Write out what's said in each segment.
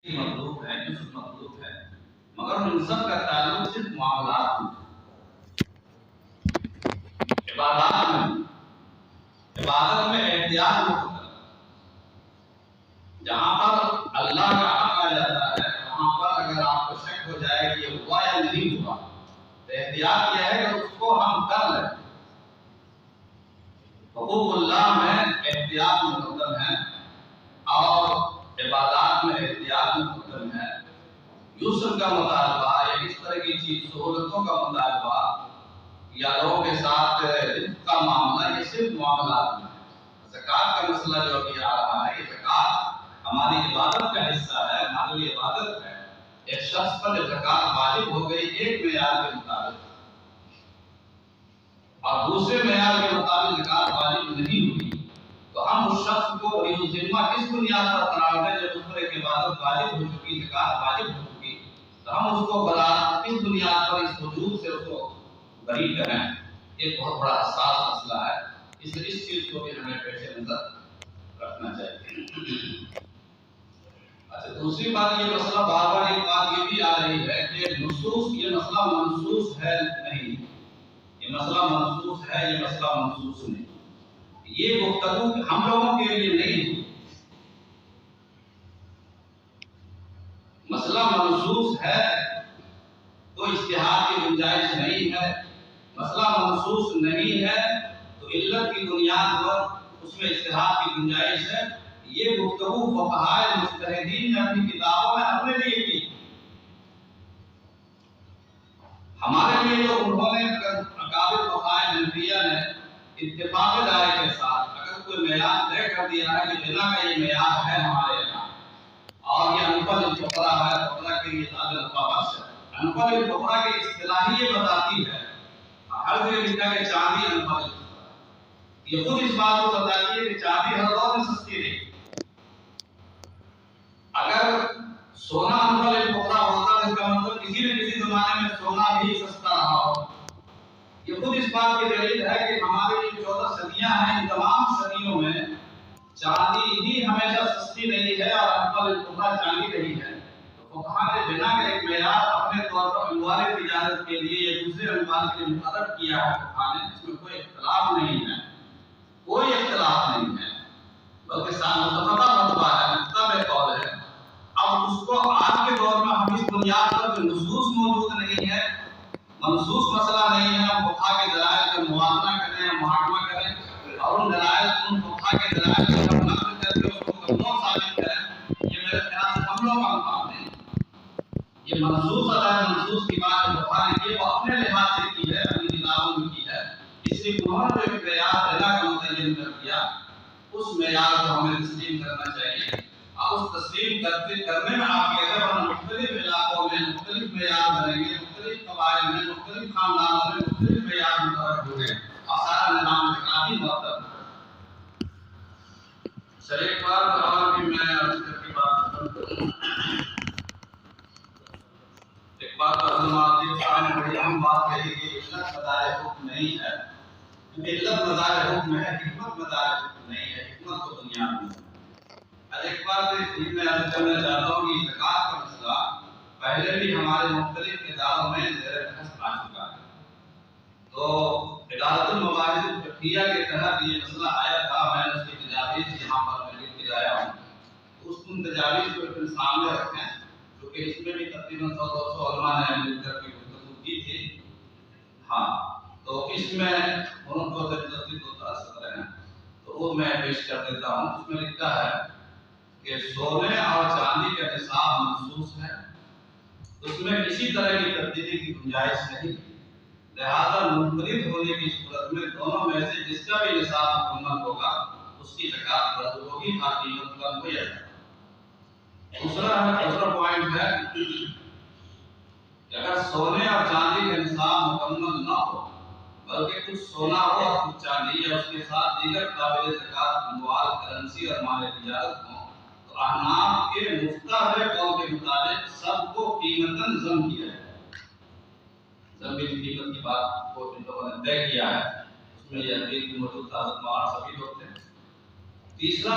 مطلوب ہے، یسر مطلوب ہے، مگر ان سب کا تعلق صرف معاملات میں، عبادات میں، عبادت میں احتیاط میں ہوتا ہے۔ جہاں پر اللہ کا حق آ جاتا ہے وہاں پر اگر آپ کو شک ہو جائے کہ یہ ہوا یا نہیں ہوا تو احتیاط یہ ہے کہ اس کو ہم کر لیں۔ حقوق اللہ میں احتیاط مقدم ہے اور عبادات میں احتیاط مقدم ہے۔ یسر کا مطالبہ یا اس طرح کی چیز سہولتوں کا مطالبہ یا لوگوں کے ساتھ رزق کا معاملہ یہ صرف معاملات میں ہے۔ زکوٰۃ کا مسئلہ جو ابھی آ رہا ہے، یہ زکوٰۃ ہماری عبادت کا حصہ ہے، ہمارے لیے عبادت ہے۔ ایک شخص پر زکوٰۃ واجب ہو گئی ایک معیار کے مطابق اور دوسرے معیار کے مطابق زکوٰۃ واجب نہیں ہوئی تو ہم اس شخص کو بڑی ذمہ کس بنیاد پر قرار دیں جب اس پر ایک عبادت واجب ہو چکی، زکوٰۃ واجب ہو چکی، تو ہم اس کو کس بنیاد پر اس وجود سے اس کو بری کریں؟ یہ بہت بڑا حساس مسئلہ ہے، اس چیز کو بھی ہمیں پیش نظر رکھنا چاہیے۔ اچھا، دوسری بات یہ مسئلہ بار بار ایک بات یہ بھی آ رہی ہے کہ نصوص یہ مسئلہ منسوخ ہے نہیں، یہ مسئلہ منسوخ ہے، یہ مسئلہ منسوخ نہیں، یہ گفتگو ہم لوگوں کے لیے نہیں، مسئلہ منسوخ ہے تو اجتہاد کی گنجائش نہیں ہے، مسئلہ منسوخ نہیں ہے تو علت کی بنیاد پر اس میں اجتہاد کی گنجائش ہے۔ یہ گفتگو فقہائے مجتہدین نے اپنی کتابوں میں اپنے لیے کی، ہمارے لیے جو انہوں نے اکابر فقہائے حنفیہ نے اتفاق رائے کے ساتھ اگر کوئی معیار طے کر دیا ہے کہ بنا کا یہ معیار ہے ہمارے یہاں اور یہ انفل الفقرا ہے، فقرا کے لیے زیادہ نفع بخش ہے، انفل الفقرا کی اصطلاح یہ بتاتی ہے، ہر جگہ لکھا کہ چاندی انفل الفقرا، یہ خود اس بات کو بتاتی ہے کہ چاندی ہر دور میں سستی رہی، اگر سونا انفل الفقرا ہوتا ہے اس کا مطلب کسی نہ کسی زمانے میں سونا بھی سستا رہا ہو۔ یہ خود اس بات کی دلیل ہے کہ ہماری 14 صدیاں ہیں، ان تمام صدیوں میں چاندی ہی ہمیشہ سستی رہی ہے اور انفل الفقرا چاندی رہی ہے۔ تو فقہا نے بنا کا ایک معیار اپنے طور پر اموال تجارت کے لیے یا دوسرے اموال کے لیے مقرر کیا ہے، فقہا نے، اس میں کوئی اختلاف نہیں ہے، کوئی اختلاف نہیں ہے، بلکہ متفقہ فتویٰ ہے، متفق قول ہے۔ اب اس کو آج کے دور میں ہم اس بنیاد پر جو نصوص موجود نہیں ہے، منسوخ مسئلہ نہیں ہے، ہم فقہا کے دلائل کا موازنہ کریں، محاکمہ کریں اور ان دلائل ان فقہا کے دلائل کو ہم نقل کر کے اس کو کمزور ثابت کریں، یہ میرے خیال سے ہم لوگ کا کام نہیں۔ یہ منسوخ منسوخ کی بات فقہا نے کی، وہ اپنے لحاظ سے کی ہے، اپنی کتابوں میں کی ہے، اس لیے انہوں نے جو ایک معیار بنا کا متعین کر دیا اس معیار کو ہمیں تسلیم کرنا چاہیے۔ اور اس تسلیم کرنے میں آپ کہتے ہیں مختلف علاقوں میں مختلف معیار بنیں گے، مختلف قبائل میں مختلف خاندانوں میں مختلف معیار مقرر ہوں گے اور سارا نظام کافی مرتب ہے۔ سر ایک بار اور بھی میں عرض کر کے بات کروں، ایک بات نے بڑی اہم بات کہی کہ علت مدار حکم نہیں ہے، کیونکہ علت مدار حکم ہے، حکمت مدار حکم نہیں ہے، حکمت کو دنیا میں ایک بات میں عرض کرنا چاہتا ہوں کہ زکوٰۃ کا مسئلہ پہلے بھی ہمارے مختلف اداروں میں زیر بحث آ چکا ہے۔ تو ادارت المباحث الفقہیہ کے تحت یہ مسئلہ آیا تھا، میں نے اس کی تجاویز یہاں پر میں لکھ کے لایا ہوں، اس ان تجاویز کو اپنے سامنے رکھیں، کیونکہ اس میں بھی تقریباً 100-200 علماء نے مل کر کے گفتگو کی تھی۔ ہاں، تو اس میں انہوں کو تجدید کو تاثر رہے ہیں تو وہ میں پیش کر دیتا ہوں۔ اس میں لکھا ہے کہ سونے اور چاندی کا نصاب منسوخ ہے، اس میں کسی طرح کی تبدیلی کی گنجائش نہیں، لہذا منفرد ہونے کی صورت میں دونوں میں سے جس کا بھی نصاب مکمل ہوگا اس کی زکوٰۃ فرض ہوگی، ہر قیمت کم ہو یا زیادہ۔ دوسرا پوائنٹ ہے کہ اگر سونے اور چاندی کا نصاب مکمل نہ ہو بلکہ کچھ سونا ہو اور کچھ چاندی یا اس کے ساتھ دیگر قابل زکوٰۃ اموال، کرنسی اور مال تجارت ہوں تو احناف کے مفترض قول کے مطابق سب کو قیمتاً ضم کیا ہے۔ ضم قیمت کی بات کو ان لوگوں نے طے کیا ہے، اس میں یہ حدیث بھی موجود تھا، حضرت مولانا سبھی لوگ تھے تیسرا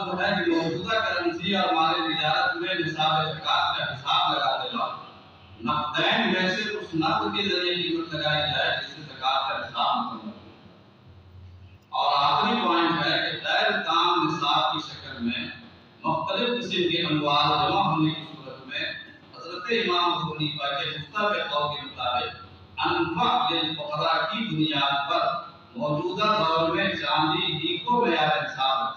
جو ہے کہ موجودہ کرنسی اور مال تجارت میں نصاب زکات کا حساب لگاتے وقت نقدین میں سے اس نقد کے ذریعے قیمت لگائی جائے جس سے زکات کا حساب مکمل ہو۔ اور آخری پوائنٹ ہے کہ غیر تام نصاب کی شکل میں مختلف قسم کے اموال جمع ہونے کی صورت میں حضرت امام ابو حنیفہ کے مختلف قول کے مطابق انفع للفقراء کی بنیاد پر موجودہ دور میں چاندی ہی کو معیار حساب